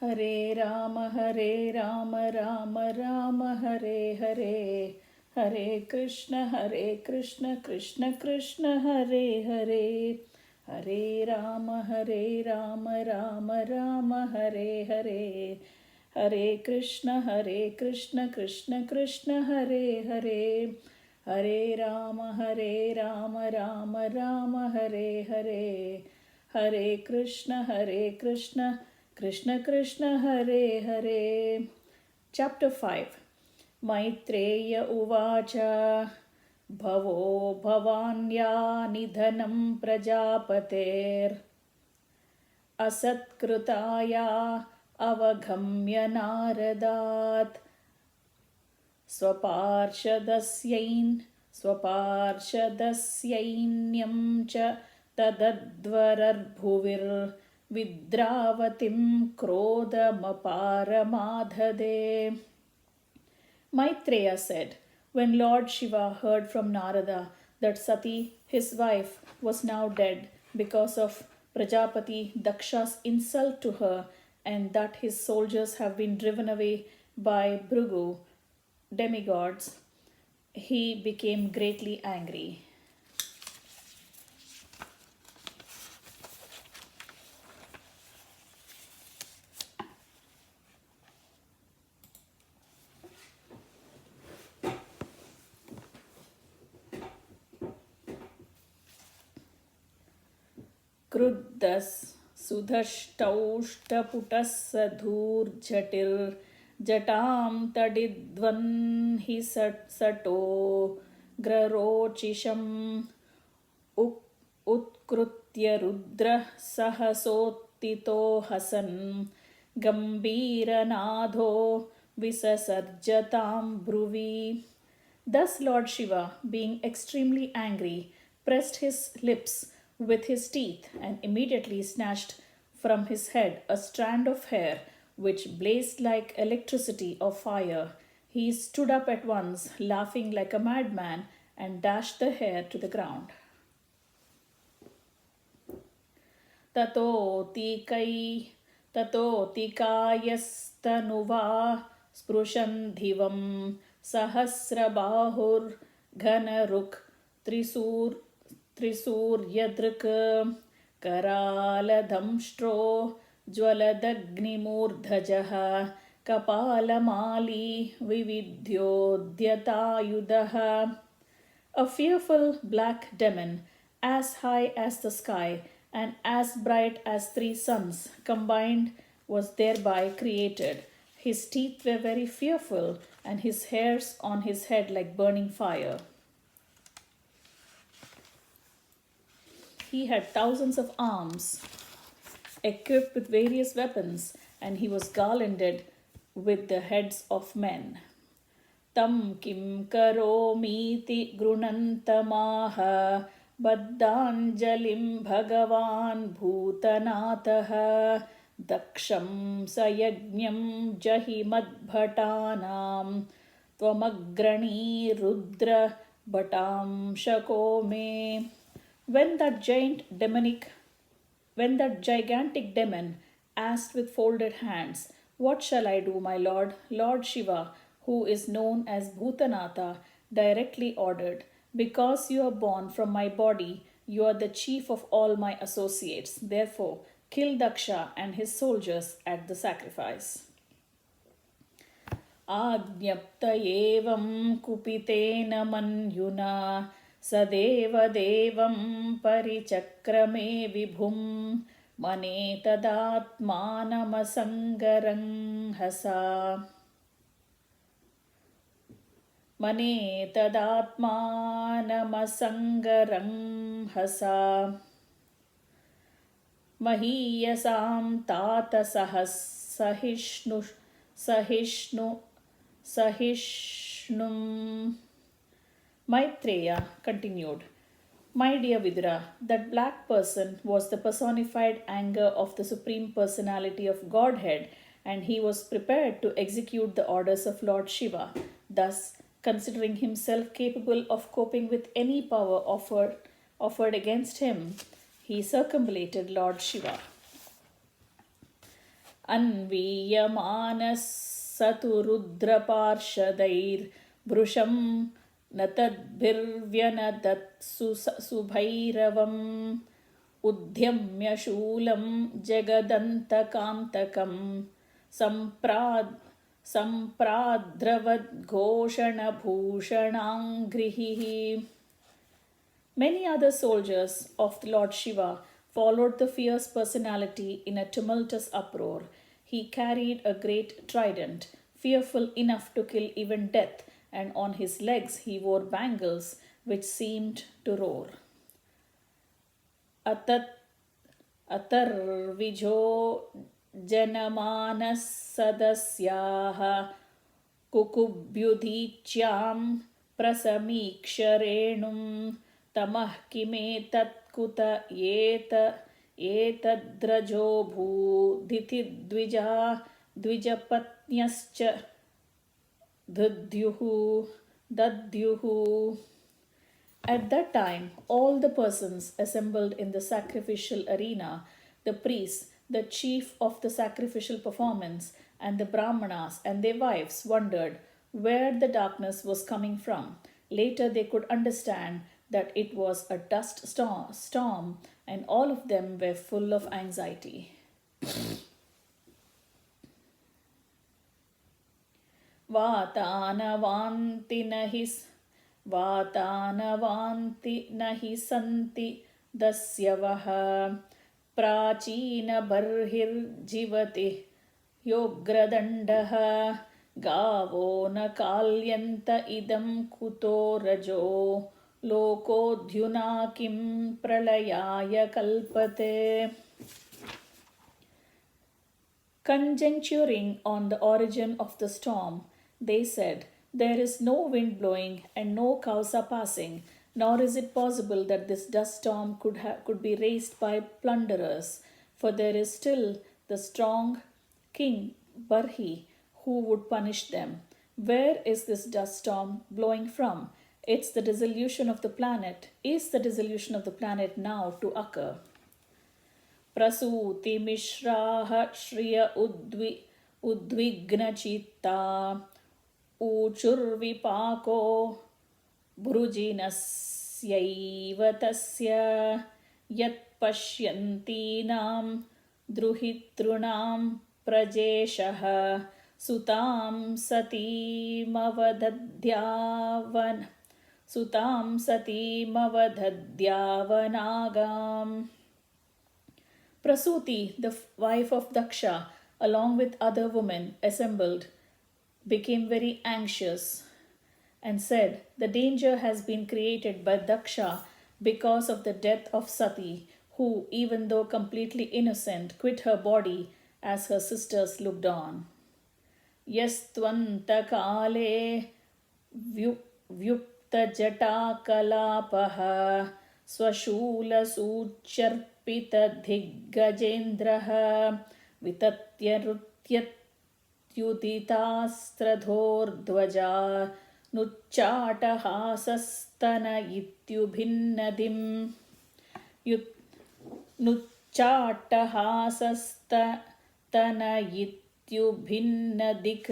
Hare Rama, Rama Hare Hare, Hare Krishna, Krishna Krishna, Hare Hare, Hare Rama, Rama Rama, Hare Hare, Hare Krishna, Krishna Krishna, Hare Hare, Hare Rama, Rama Rama, Hare Hare, Hare Krishna, Krishna Krishna, Hare Hare. Chapter 5. Maitreya Uvacha Bhavo Bhavanya Nidhanam Prajapater Asatkritaya Avaghamya Naradat Swaparshadasyainyam cha tadadvararbhuvir vidravatim krodamaparamadhade. Maitreya said, when Lord Shiva heard from Narada that Sati, his wife, was now dead because of Prajapati Daksha's insult to her and that his soldiers have been driven away by Bhrigu, demigods, he became greatly angry. Kruddas sudhashtaushtaputas sadhurjhatir jatam tadidvan hi sato grarochisham utkrutya rudra sahasottito hasan gambhiranadho visasarjatam bruvi. Thus Lord Shiva, being extremely angry, pressed his lips with his teeth and immediately snatched from his head a strand of hair which blazed like electricity or fire. He stood up at once, laughing like a madman, and dashed the hair to the ground. Tato tikayastanuva sprushanthivam sahasrabahur ghanaruk त्रिसूर्यदृक् करालदंष्ट्रो ज्वलदग्निमूर्धजः कपालमाली विविध्योद्यतायुधः. A fearful black demon, as high as the sky and as bright as 3 suns combined, was thereby created. His teeth were very fearful, and his hairs on his head like burning fire. He had thousands of arms, equipped with various weapons, and he was garlanded with the heads of men. Tam kim karomiti grunantamaha baddhanjalim bhagavan bhutanataha daksham sayajñam jahimadbhatanam tvamagrani rudra bhatam shakome. When that gigantic demon asked with folded hands, "What shall I do, my lord?" Lord Shiva, who is known as Bhutanatha, directly ordered, "Because you are born from my body, you are the chief of all my associates. Therefore, kill Daksha and his soldiers at the sacrifice." Ajñapta evam kupitena manyuna Sadeva devam parichakrame vibhum mane tadatmanamasangarang hasa. Mane tadatmanamasangarang hasa. Mahiyasam tata sahishnum. Maitreya continued, "My dear Vidura, that black person was the personified anger of the Supreme Personality of Godhead, and he was prepared to execute the orders of Lord Shiva. Thus, considering himself capable of coping with any power offered against him, he circumambulated Lord Shiva. अन्वीयमानः स तु रुद्रपार्षदैर्भृशं न तद्भिर्व्यनदत्सु सुभैरवम् उद्यम्य शूलं जगदन्तकान्तकं सम्प्राद्रवद्घोषणभूषणाङ्घ्रिः. Many other soldiers of the Lord Shiva followed the fierce personality in a tumultuous uproar. He carried a great trident, fearful enough to kill even death, and on his legs he wore bangles which seemed to roar. Atat अतर्विजो जनमानः सदस्याः कुकुभ्युदीच्यां प्रसमीक्ष्य रेणुं तमः किमेतत्कुत एतद्रजो भूदिति द्विजपत्न्यश्च दद्युः. At that time, all the persons assembled in the sacrificial arena, the priests, the chief of the sacrificial performance, and the brahmanas and their wives wondered where the darkness was coming from. Later, they could understand that it was a dust storm, and all of them were full of anxiety. वातानवान्ति न हि सन्ति दस्यवः प्राचीनबर्हिर्जीवति योग्रदण्डः गावो न काल्यन्त इदं कुतो रजो लोकोऽध्युना किं प्रलयाय कल्पते. Conjecturing on the origin of the storm, they said, "There is no wind blowing and no cows are passing, nor is it possible that this dust storm could be raised by plunderers, for there is still the strong king Barhi who would punish them. Where is this dust storm blowing from? Is the dissolution of the planet now to occur?" प्रसूति मिश्राः श्रिय उद्विग्नचित्ता ऊचुर्विपाको भृजिनस्यैव तस्य यत्पश्यन्तीनां द्रुहितॄणां प्रजेशः सुतां सतीमवदध्यावनागाम्. Prasuti, the wife of Daksha, along with other women assembled, became very anxious and said, "The danger has been created by Daksha because of the death of Sati, who, even though completely innocent, quit her body as her sisters looked on. Yastvanta-kale vyukta-jata-kalapah स्वशूलसूच्यर्पितधिग्गजेन्द्रः वितत्य नृत्यत्युदितास्त्रधोर्ध्वजा नुच्चाटहासस्तनयित्युभिन्नदिक्.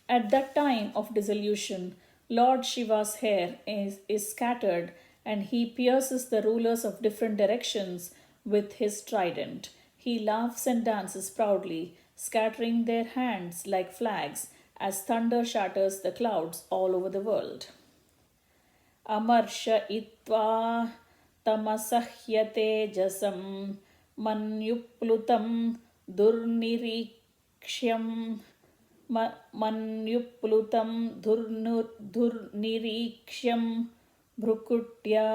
At that time of dissolution, Lord Shiva's hair is scattered and he pierces the rulers of different directions with his trident. He laughs and dances proudly, scattering their hands like flags as thunder shatters the clouds all over the world. Amarsha itva tamasahyate manyuplutam durnirishyam भ्रुकुट्या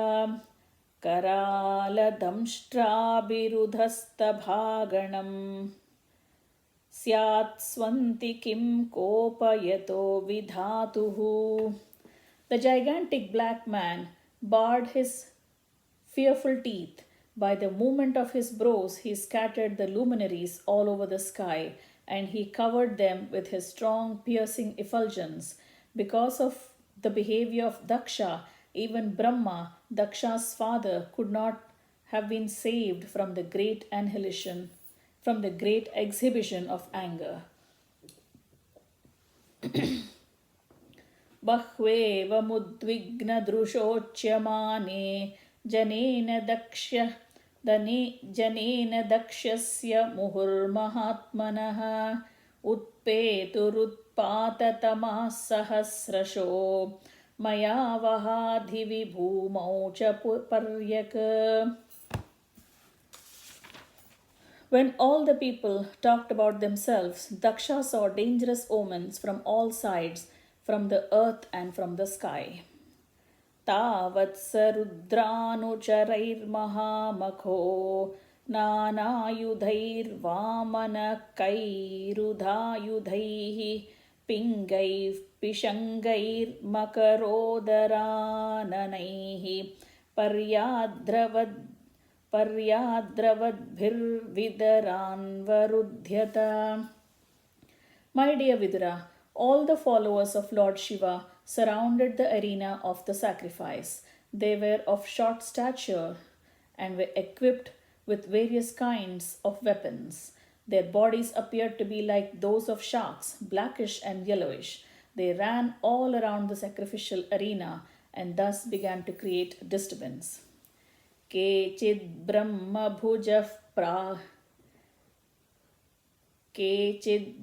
करालदंष्ट्राभिरुधस्तभागणम् स्यात् स्वन्ति किं कोपयतो विधातुः. The gigantic black man bared his fearful teeth. By the movement of his brows, he scattered the luminaries all over the sky, and he covered them with his strong, piercing effulgence. Because of the behavior of Daksha, even Brahma, Daksha's father, could not have been saved from the great annihilation. from the great exhibition of anger. बह्वेवमुद्विग्नदृशोच्यमाने जनेन दक्षस्य मुहुर्महात्मनः उत्पेतुरुत्पाततमाः सहस्रशो मया वहाधिविभूमौ च पर्यक. When all the people talked about themselves, Daksha saw dangerous omens from all sides, from the earth and from the sky. तावत्सरुद्रानुचरैर्महामखो नानायुधैर्वामनकैरुधायुधैः पिङ्गैः पिशङ्गैर्मकरोदराननैः पर्याद्रवद्भिर्विदरान्वरुध्यत. My dear Vidura, all the followers of Lord Shiva surrounded the arena of the sacrifice. They were of short stature and were equipped with various kinds of weapons. Their bodies appeared to be like those of sharks, blackish and yellowish. They ran all around the sacrificial arena and thus began to create disturbance. Kechid brahmabhujah pra Kechid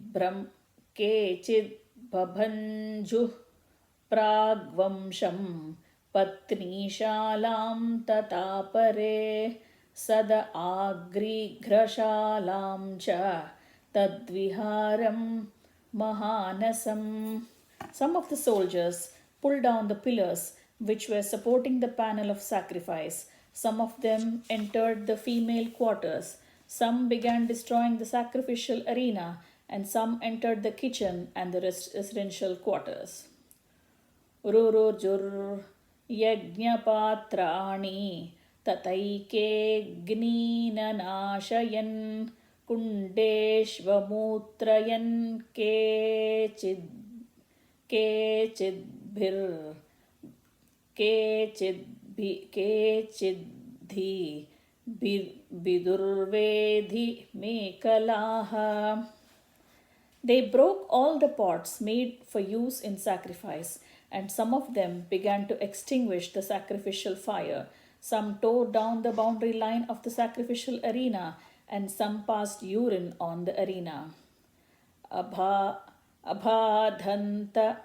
bhabhanjuh pragvamsham patnishalam tatapare sada agrighrasalam cha tadviharam mahanasam. Some of the soldiers pulled down the pillars which were supporting the panel of sacrifice. Some of them entered the female quarters. Some began destroying the sacrificial arena, and some entered the kitchen and the residential quarters. Rurujur yajnapatrani tataike gneenanashayan kundeshvamutrayan kechidhi bidurvedhi mekalaha. They broke all the pots made for use in sacrifice, and some of them began to extinguish the sacrificial fire. Some tore down the boundary line of the sacrificial arena, and some passed urine on the arena. Abhadhanta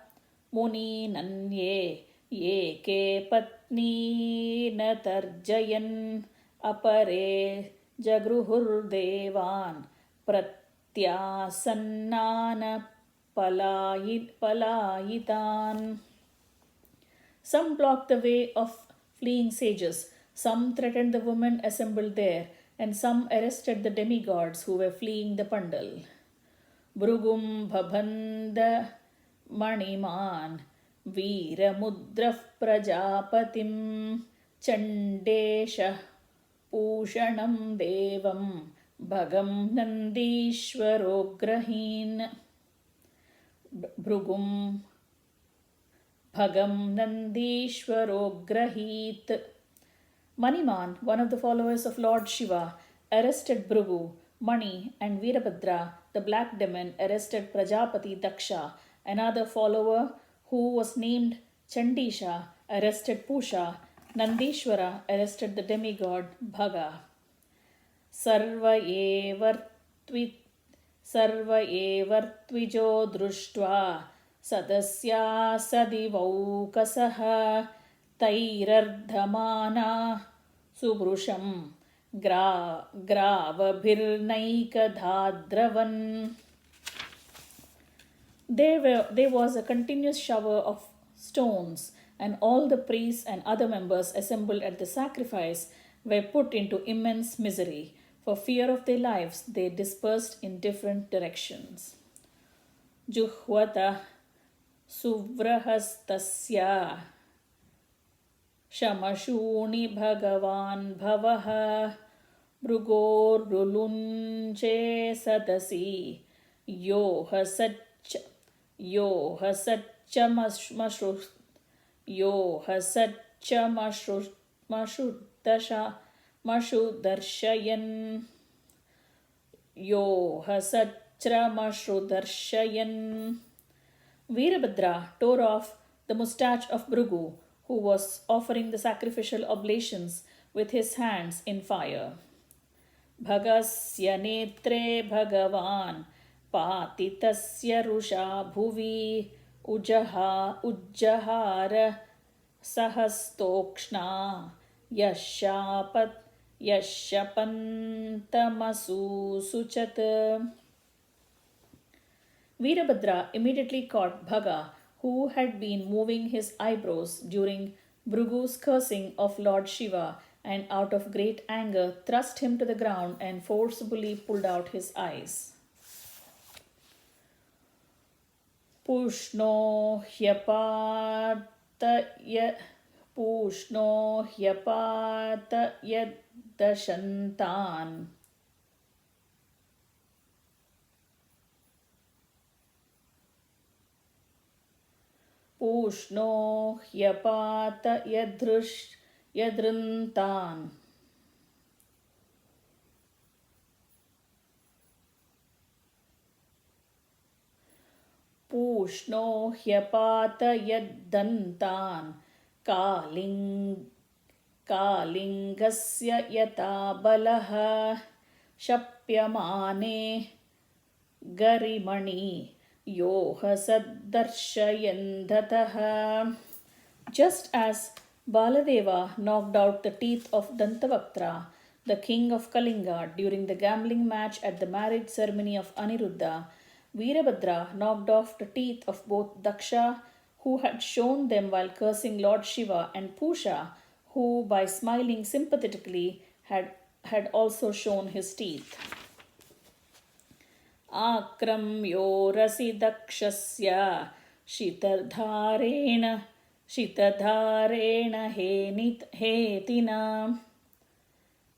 muni nanye ye ke patni natarjayan apare jagruhur devan pratyasannana palayitan. Some blocked the way of fleeing sages, some threatened the women assembled there, and some arrested the demigods who were fleeing the pandal. Brugum bhabanda maniman veeramudrah prajapatim chandesha pushanam devam bhagam nandishwarograhin. Brugum Bhagam Nandishwarograhit. Maniman, one of the followers of Lord Shiva, arrested Bhrigu. Mani and Veerabhadra, the black demon, arrested Prajapati Daksha. Another follower, who was named Chandisha, arrested Pusha. Nandishwara arrested the demigod Bhaga. Sarva evartvijo društva sadasya sadivaukasaha tairardhamana subrusham gravabhirnaikadhadravan. There was a continuous shower of stones, and all the priests and other members assembled at the sacrifice were put into immense misery. For fear of their lives, they dispersed in different directions. Juhvata suvrahastasya shamashuni bhagavan bhavaha brugorulunche sadasi yohasachamashrudarshayan. yo hasachramashrudarshayan. Veerabhadra tore off the moustache of Bhrigu, who was offering the sacrificial oblations with his hands in fire. Bhagasya netre bhagavan patitasya rusha bhuvi ujjahara sahastokshna yashapantamasu suchat. Veerabhadra immediately caught Bhaga, who had been moving his eyebrows during Bhrugu's cursing of Lord Shiva, and out of great anger thrust him to the ground and forcibly pulled out his eyes. Pushno hyapata yadashantan. Pushno hyapata yadruntan. Pushno hyapata yaddantan. Kalingasya yata balaha shapyamane garimani yoha saddarshayandataha. Just as Baladeva knocked out the teeth of Dantavaktra, the king of Kalinga, during the gambling match at the marriage ceremony of Aniruddha, Veerabhadra knocked off the teeth of both Daksha, who had shown them while cursing Lord Shiva, and Pusha, who, by smiling sympathetically, had also shown his teeth. Akramyo rasi dakshasya shitadharena hetina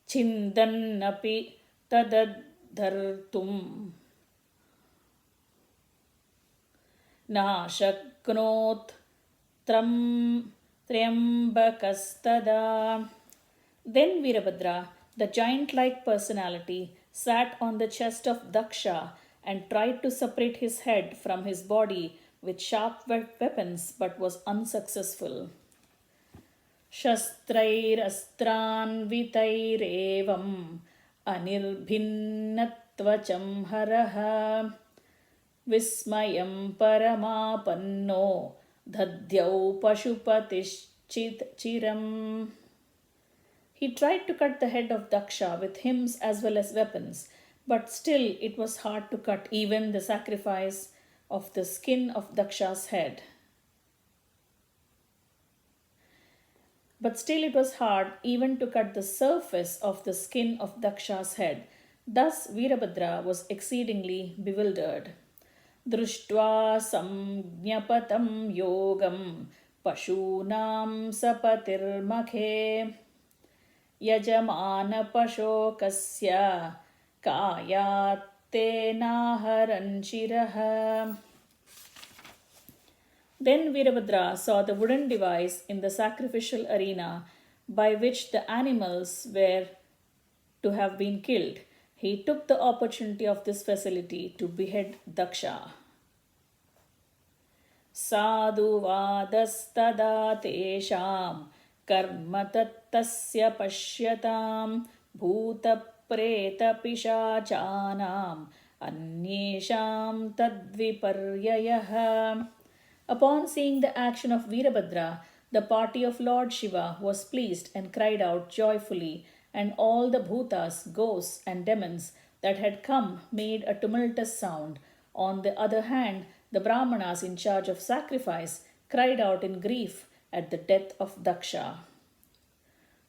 chindannapi tadadhartum nashaknot Triambakastada. Then Veerabhadra, the giant-like personality, sat on the chest of Daksha and tried to separate his head from his body with sharp weapons, but was unsuccessful. Shastrairastranvitairevam anirbhinnatvacham haraha vismayam paramapanno dhadyau pashupatishchiram. He tried to cut the head of Daksha with hymns as well as weapons, but still it was hard to cut even the sacrifice of the skin of Daksha's head. But still it was hard even to cut the surface of the skin of Daksha's head. Thus Veerabhadra was exceedingly bewildered. Drushtva samjnapatam yogam pashunam sapatirmakhe yajamana pashokasya kayatte naharan shiraha. Then Veerabhadra saw the wooden device in the sacrificial arena by which the animals were to have been killed. He took the opportunity of this facility to behead Daksha. Sadhu vadastada tesham karma tattasya pashyatam bhuta preta pishachanam anyesham tadviparyayaha. Upon seeing the action of Veerabhadra, the party of Lord Shiva was pleased and cried out joyfully, and all the bhutas, ghosts, and demons that had come made a tumultuous sound. On the other hand, the Brahmanas in charge of sacrifice cried out in grief at the death of Daksha.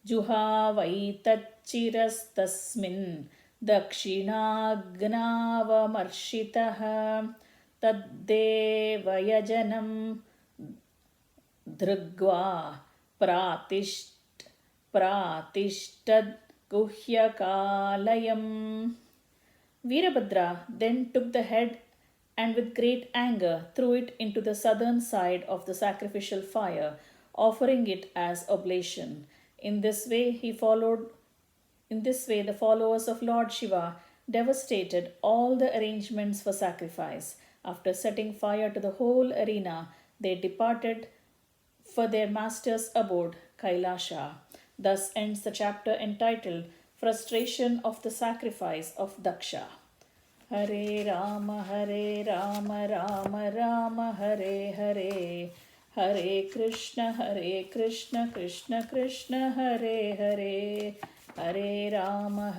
Juhavaitatchirastasmin dakshinaagnavamarshitaha taddevayajanam dhrugva pratishtad guhyakalayam. Veerabhadra then took the head and with great anger threw it into the southern side of the sacrificial fire, offering it as oblation. In this way, the followers of Lord Shiva devastated all the arrangements for sacrifice. After setting fire to the whole arena, they departed for their master's abode, Kailasha. Thus ends the chapter entitled Frustration of the Sacrifice of Daksha. Hare Rama, Rama Rama, Hare Hare. Hare Krishna, Krishna Krishna, Hare Hare. Hare Rama,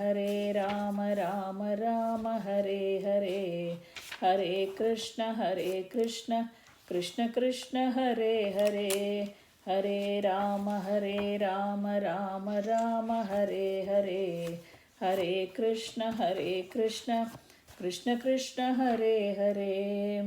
Rama Rama, Hare Hare. Hare Krishna, Krishna Krishna, Hare Hare. Hare Rama, Rama Rama, Hare Hare. Hare Krishna, Krishna Krishna, Hare Hare.